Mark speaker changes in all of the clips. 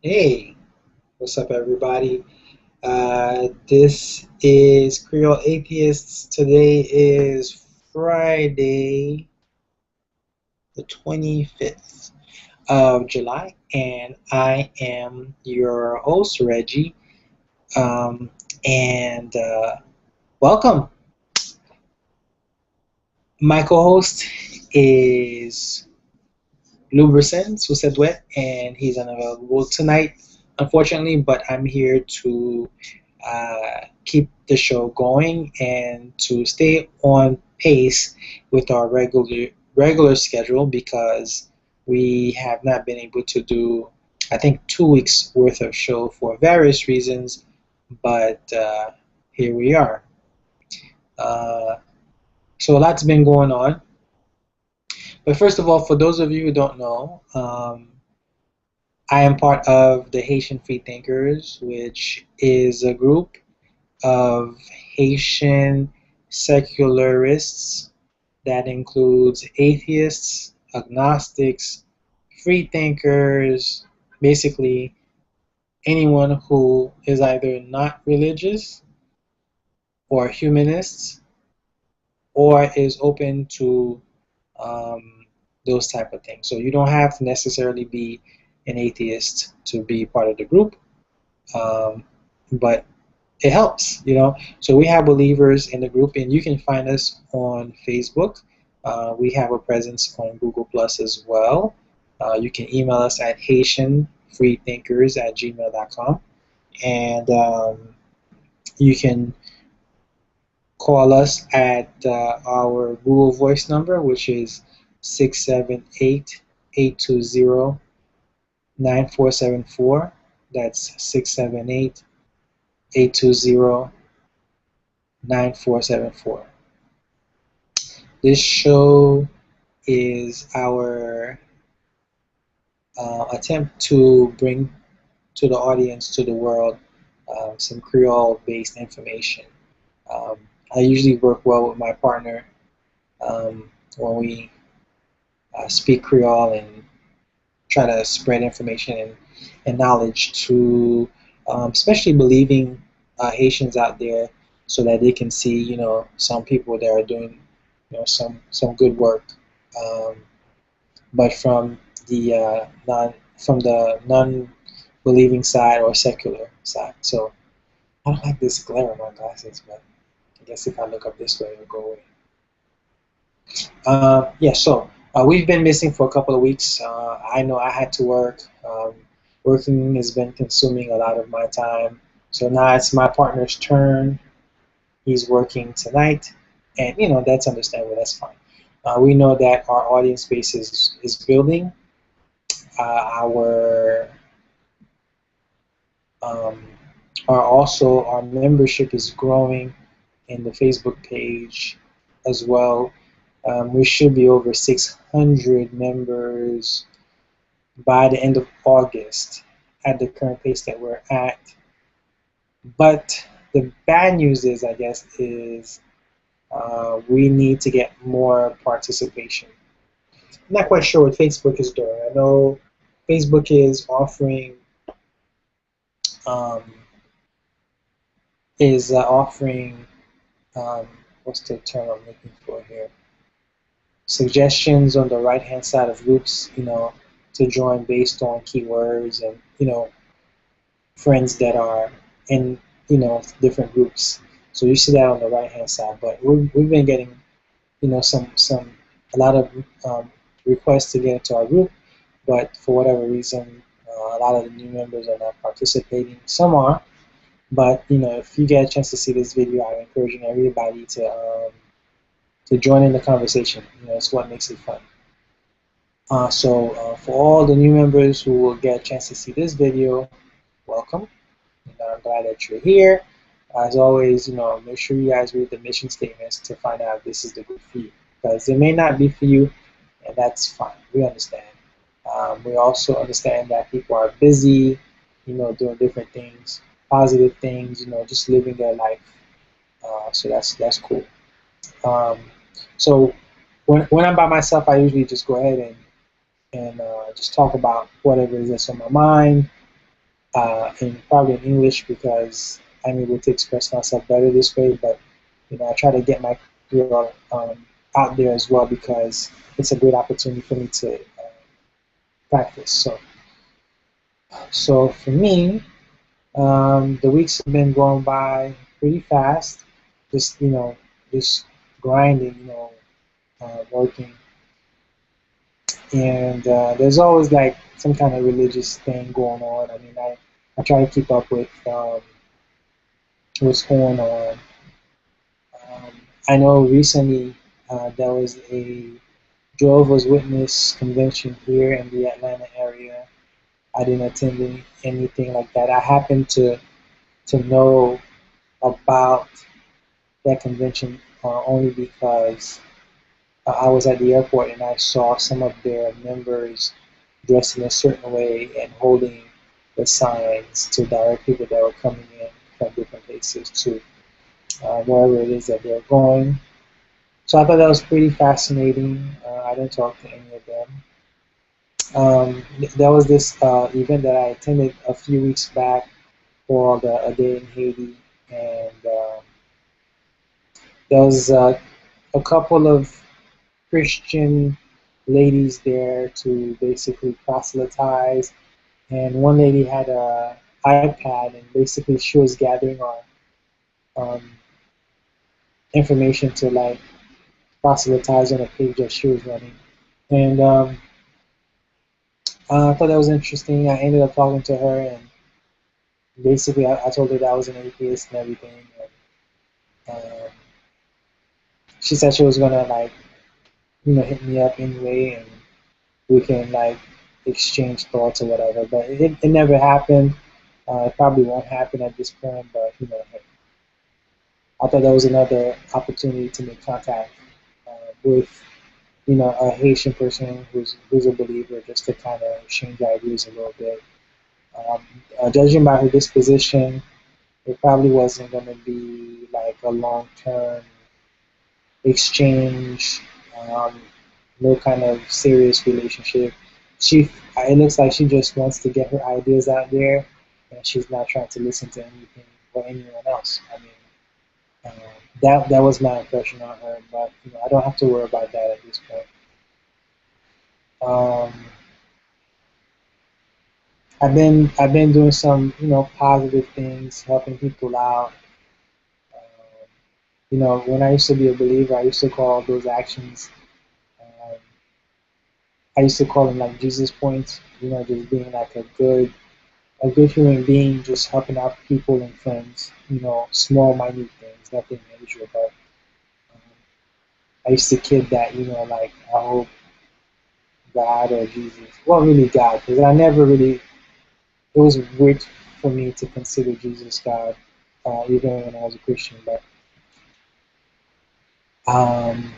Speaker 1: Hey, what's up, everybody? This is Creole Atheists. Today is Friday, the 25th of July, and I am your host, Reggie. Um, and welcome. My co host is Luberson Susedwet, and he's unavailable tonight, unfortunately, but I'm here to keep the show going and to stay on pace with our regular schedule because we have not been able to do, I think, 2 weeks worth of show for various reasons, but here we are. Uh, so a lot's been going on. But first of all, for those of you who don't know, I am part of the Haitian Free Thinkers, which is a group of Haitian secularists that includes atheists, agnostics, free thinkers, basically anyone who is either not religious or humanists or is open to um, those type of things. So you don't have to necessarily be an atheist to be part of the group, but it helps. So we have believers in the group, and you can find us on Facebook. We have a presence on Google Plus as well. You can email us at haitianfreethinkers@gmail.com, and you can call us at our Google Voice number, which is 678-820-9474. That's 678-820-9474. This show is our attempt to bring to the audience, to the world, some Creole-based information. Um, I usually work well with my partner when we speak Creole and try to spread information and knowledge to especially believing Haitians out there so that they can see, some people that are doing, some good work. Um, but from the non-believing side or secular side. So I don't like this glare on my glasses, but I guess if I look up this way, it'll go away. Yeah, so we've been missing for a couple of weeks. I know I had to work. Working has been consuming a lot of my time. So now it's my partner's turn. He's working tonight, and that's understandable. That's fine. We know that our audience base is building. Our um, our membership is growing in the Facebook page as well. We should be over 600 members by the end of August at the current pace that we're at. But the bad news is, I guess, is we need to get more participation. I'm not quite sure what Facebook is doing. I know Facebook is um, offering what's the term I'm looking for here? Suggestions on the right hand side of groups, to join based on keywords and friends that are in different groups. So you see that on the right hand side. But we've been getting some a lot of requests to get into our group, but for whatever reason, a lot of the new members are not participating. Some are, but if you get a chance to see this video, I'm encouraging everybody to join in the conversation. It's what makes it fun. So for all the new members who will get a chance to see this video, welcome. I'm glad that you're here. As always, make sure you guys read the mission statements to find out if this is the group for you. Because it may not be for you, and that's fine. We understand. We also understand that people are busy, doing different things, positive things, just living their life. So that's cool. Um, so when I'm by myself, I usually just go ahead and just talk about whatever it is that's on my mind. and probably in English because I'm able to express myself better this way. But I try to get my Creole out there as well because it's a great opportunity for me to practice. So for me, the weeks have been going by pretty fast. Just just grinding, working, and there's always like some kind of religious thing going on. I mean, I try to keep up with what's going on. Um, I know recently there was a Jehovah's Witness convention here in the Atlanta area. I didn't attend anything like that. I happened to know about that convention only because I was at the airport and I saw some of their members dressed in a certain way and holding the signs to direct people that were coming in from different places to wherever it is that they're going. So I thought that was pretty fascinating. I didn't talk to any of them. There was this event that I attended a few weeks back called A Day in Haiti, and there was a couple of Christian ladies there to basically proselytize, and one lady had a iPad, and basically she was gathering on um, information to like proselytize on a page that she was running, and I thought that was interesting. I ended up talking to her, and basically I told her that I was an atheist and everything, and she said she was gonna like hit me up anyway, and we can like exchange thoughts or whatever. But it never happened. It probably won't happen at this point, but hey, I thought that was another opportunity to make contact with a Haitian person who's a believer, just to kind of exchange ideas a little bit. Um, Judging by her disposition, it probably wasn't going to be like a long term exchange, um, no kind of serious relationship. It looks like she just wants to get her ideas out there, and she's not trying to listen to anything or anyone else. I mean, that was my impression on her, but I don't have to worry about that at this point. Um, I've been doing some positive things, helping people out. When I used to be a believer, I used to call those actions. Um, I used to call them like Jesus points. Just being like a good human being, just helping out people and friends. Small, minute things, nothing major. But um, I used to kid that like I hope God or Jesus, well, really God, because I never really. It was weird for me to consider Jesus God, even when I was a Christian. But um,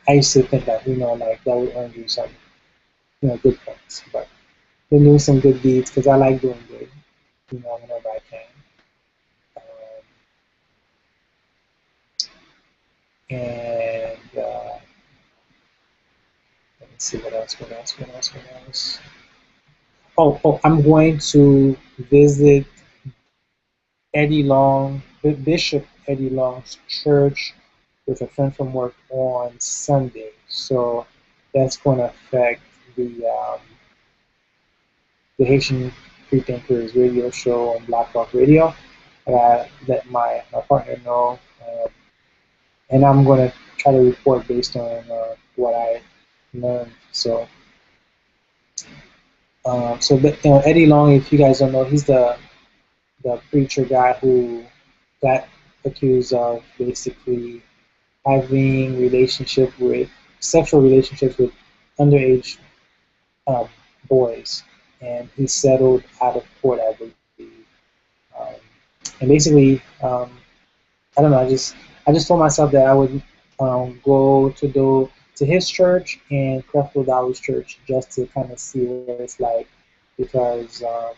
Speaker 1: I used to think that like that would earn you some good points. But been doing some good deeds because I like doing good. Whenever I can. Um, and let me see what else. What else? What else? What else? Oh, I'm going to visit Eddie Long, Bishop Eddie Long's church with a friend from work on Sunday. So that's going to affect the Haitian Freethinkers radio show on Black Rock Radio. Let my partner know, and I'm going to try to report based on what I learned. But Eddie Long, if you guys don't know, he's the preacher guy who got accused of basically having sexual relationships with underage um, boys, and he settled out of court, I believe. Um, and basically, I don't know. I just told myself that I would go to his church and Creflo Dollar's church just to kind of see what it's like, because I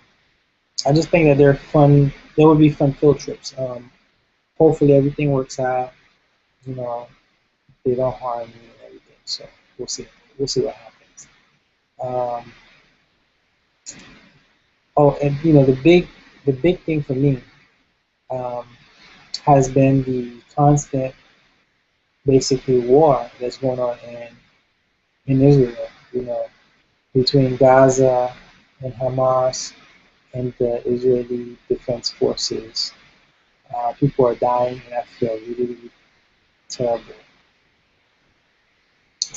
Speaker 1: just think that they're fun. They would be fun field trips. Hopefully everything works out. You know, they don't harm me and everything. So we'll see. We'll see what happens. Um, oh, and the the big thing for me um, has been the constant, basically, war that's going on in Israel. You know, between Gaza and Hamas and the Israeli Defense Forces. People are dying, and I feel really, really terrible.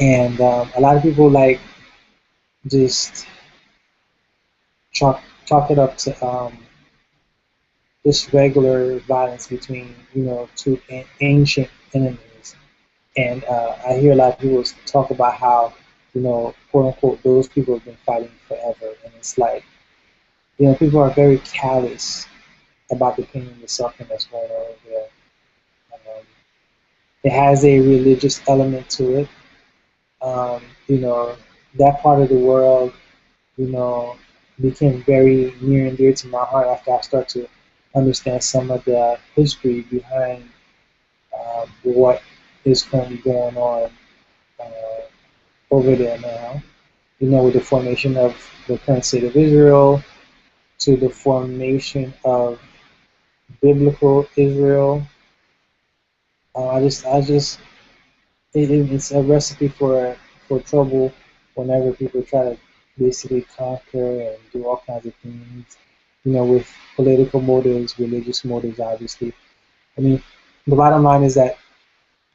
Speaker 1: And a lot of people like just chalk it up to just regular violence between two ancient enemies. And I hear a lot of people talk about how quote unquote those people have been fighting forever, and it's like people are very callous about the pain and the suffering that's going on over there. Um, it has a religious element to it. You know, that part of the world, you know, became very near and dear to my heart after I started to understand some of the history behind what is currently going on uh, over there now. With the formation of the current state of Israel, to the formation of biblical Israel. It's a recipe for trouble whenever people try to basically conquer and do all kinds of things, with political motives, religious motives, obviously. I mean, the bottom line is that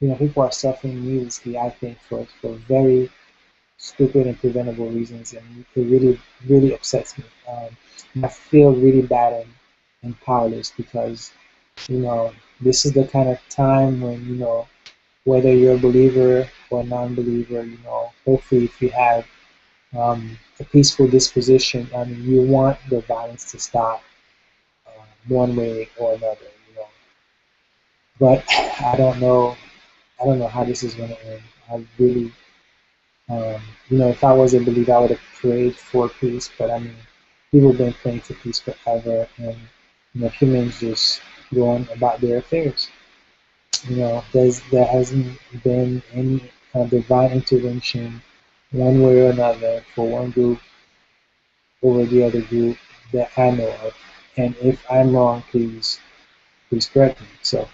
Speaker 1: people are suffering needlessly, I think, for very stupid and preventable reasons, and it really really upsets me. And I feel really bad and powerless because this is the kind of time when whether you're a believer or a non-believer, hopefully if you have a peaceful disposition, I mean, you want the violence to stop one way or another, But I don't know. I don't know how this is going to end. I really, if I was a believer, I would have prayed for peace. But I mean, people have been praying for peace forever, and humans just going about their affairs. There hasn't been any divine intervention one way or another for one group over the other group that I know of. And if I'm wrong, please correct me. So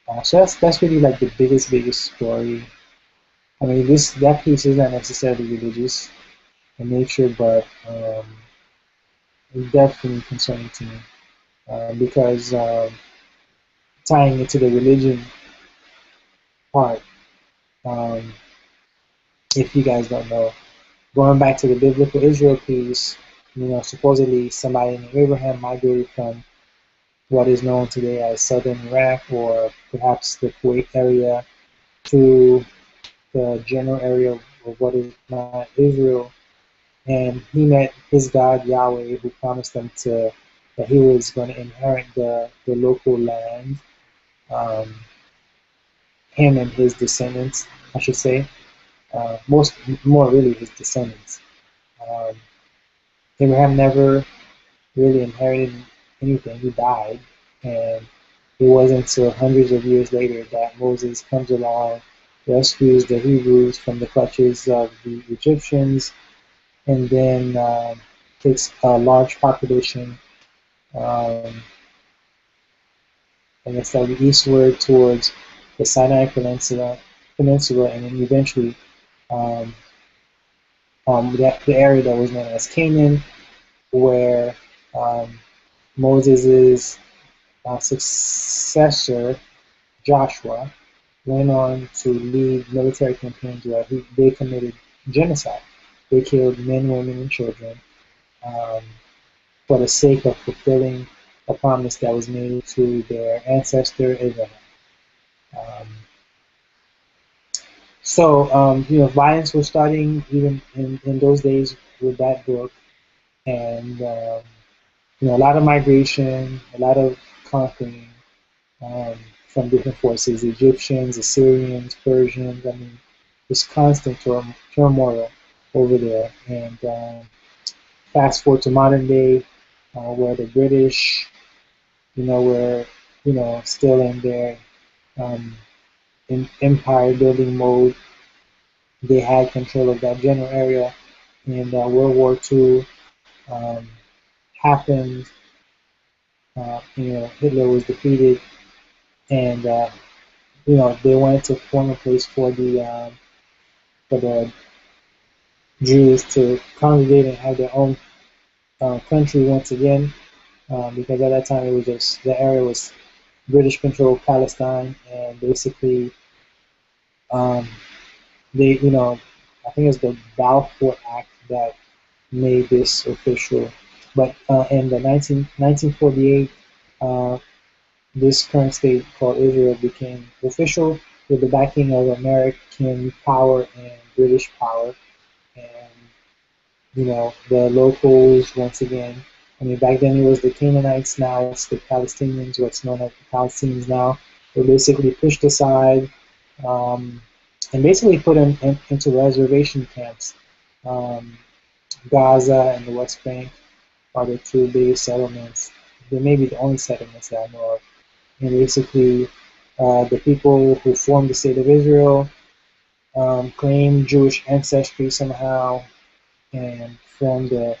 Speaker 1: that's really like the biggest story. I mean, that piece is not necessarily religious in nature, but it's definitely concerning to me because tying it to the religion part, um, if you guys don't know, going back to the biblical Israel piece, supposedly somebody named Abraham migrated from what is known today as southern Iraq or perhaps the Kuwait area to the general area of what is now Israel, and he met his God Yahweh, who promised him that he was going to inherit the local land. Um, him and his descendants, I should say, more really his descendants. Um, Abraham never really inherited anything. He died, and it wasn't until hundreds of years later that Moses comes along, rescues the Hebrews from the clutches of the Egyptians, and then takes a large population um, and it's like eastward towards the Sinai Peninsula, and then eventually um, the area that was known as Canaan, where um, Moses' successor, Joshua, went on to lead military campaigns where they committed genocide. They killed men, women, and children um, for the sake of fulfilling a promise that was made to their ancestor Abraham. Um, Violence was starting even in those days with that book, and a lot of migration, a lot of conquering um, from different forces, Egyptians, Assyrians, Persians. I mean, just constant turmoil over there. And fast forward to modern day, where the British, were, still in their um, empire building mode. They had control of that general area in World War II. Um, happened, Hitler was defeated, and they wanted to form a place for the Jews to congregate and have their own country once again, because at that time it was just the area was British controlled Palestine, and basically um, they, I think it's the Balfour Act that made this official. But in the 1948, uh, this current state called Israel became official with the backing of American power and British power. And, the locals, once again, I mean, back then it was the Canaanites, now it's the Palestinians, what's known as the Palestinians now. Were basically pushed aside, um, and basically put into reservation camps. Um, Gaza and the West Bank are the two biggest settlements. They may be the only settlements that I know of. And basically, the people who formed the state of Israel claimed Jewish ancestry somehow and formed a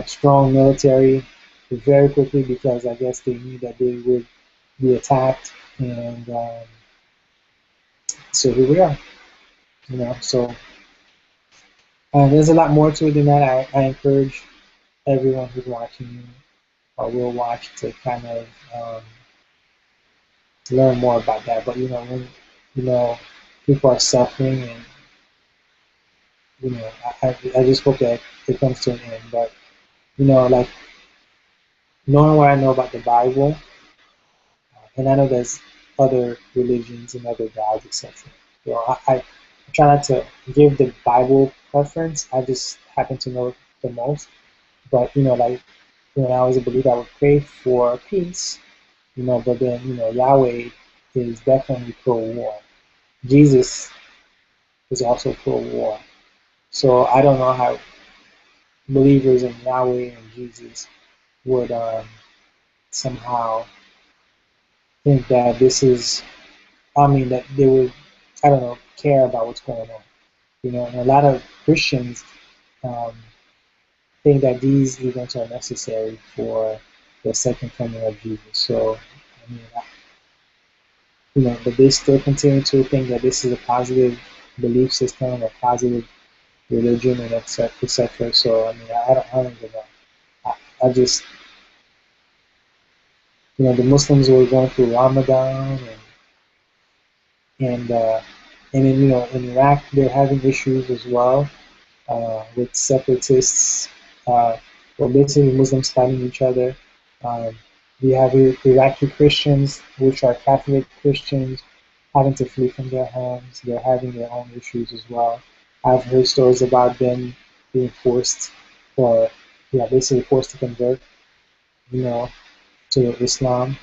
Speaker 1: strong military very quickly because I guess they knew that they would be attacked. And so here we are, So there's a lot more to it than that. I encourage everyone who's watching or will watch to kind of learn more about that. But when you know people are suffering, and I just hope that it comes to an end. But like knowing what I know about the Bible, and I know there's other religions and other gods, etc. I try not to give the Bible preference. I just happen to know the most. But like when I was a believer, I would pray for peace. But then Yahweh is definitely pro-war. Jesus is also pro-war. So I don't know how believers in Yahweh and Jesus would somehow think that that they would, I don't know, care about what's going on. And a lot of Christians um, think that these events are necessary for the second coming of Jesus. So, I mean, but they still continue to think that this is a positive belief system, a positive religion, and etc. etc. So, I mean, I don't even know. I just, the Muslims were going through Ramadan, and and then in Iraq they're having issues as well with separatists, or basically Muslims fighting each other. Um, we have Iraqi Christians, which are Catholic Christians, having to flee from their homes. They're having their own issues as well. I've heard stories about them being forced, or basically forced to convert, you know, to Islam,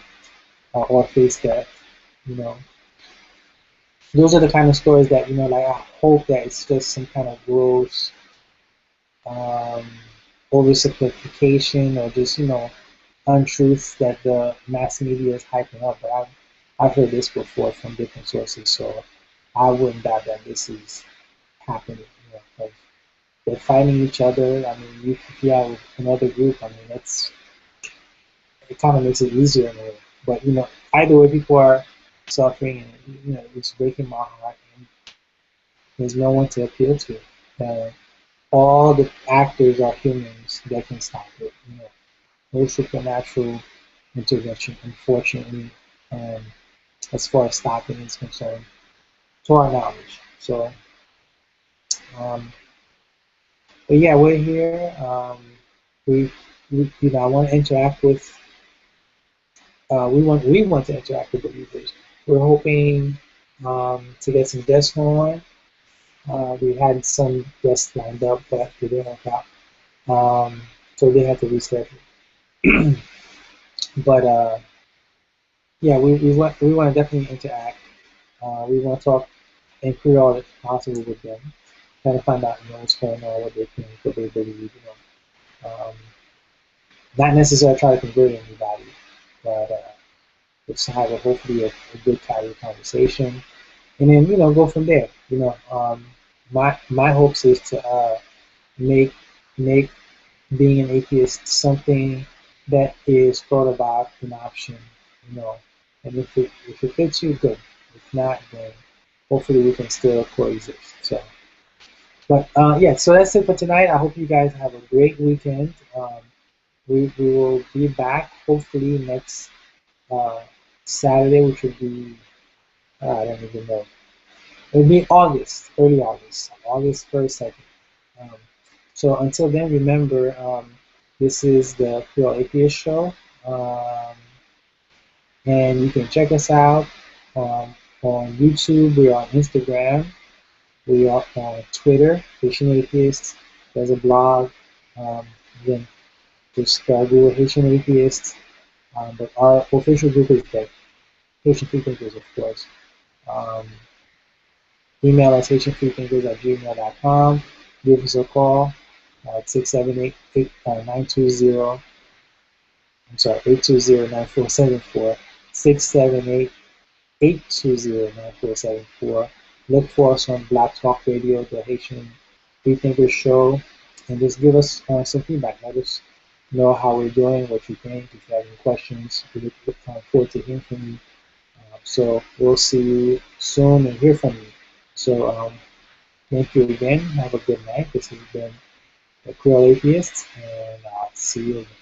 Speaker 1: or face death. You know, those are the kind of stories that like I hope that it's just some kind of gross um, oversimplification, or just untruths that the mass media is hyping up. But I've heard this before from different sources, so I wouldn't doubt that this is happening. 'Cause they're fighting each other. I mean, if you have another group, I mean, it kind of makes it easier in a way. But either way, people are suffering, and it's breaking my heart. And there's no one to appeal to. Uh, all the actors are humans that can stop it. No supernatural intervention, unfortunately, um, as far as stopping is concerned, to our knowledge. So, um, but yeah, we're here. I want to interact with. We want to interact with believers. We're hoping to get some guests on. We had some guests lined up, but they didn't work out. So they had to reschedule. But yeah, we want to definitely interact. We want to talk in Creole if possible with them, trying to find out what's going on, what they think, what they believe. Not necessarily try to convert anybody, but just have hopefully a good casual conversation, and then go from there. My hopes is to make make being an atheist something that is thought about, an option, you know. And if it fits you, good. If not, then hopefully we can still coexist. So, but yeah, so that's it for tonight. I hope you guys have a great weekend. We will be back hopefully next uh, Saturday, which will be I don't even know. It'll be August, early August, August 1st, 2nd. Um, so until then, remember, this is the Creole Atheist Show, um, and you can check us out um, on YouTube. We're on Instagram. We are on Twitter, Haitian Atheists. There's a blog. Um, again, just Google Haitian Atheists. But our official group is the Haitian Freethinkers, of course. Um, Email us haitianfreethinkers@gmail.com. Give us a call at 678-920. I'm sorry, 820-9474. 678-820-9474. Look for us on Black Talk Radio, the Haitian Freethinkers Show, and just give us some feedback. Let us know how we're doing, what you think. If you have any questions, we look forward to hearing from you. So we'll see you soon and hear from you. So thank you again. Have a good night. This has been the Creole Atheists, and I'll see you again.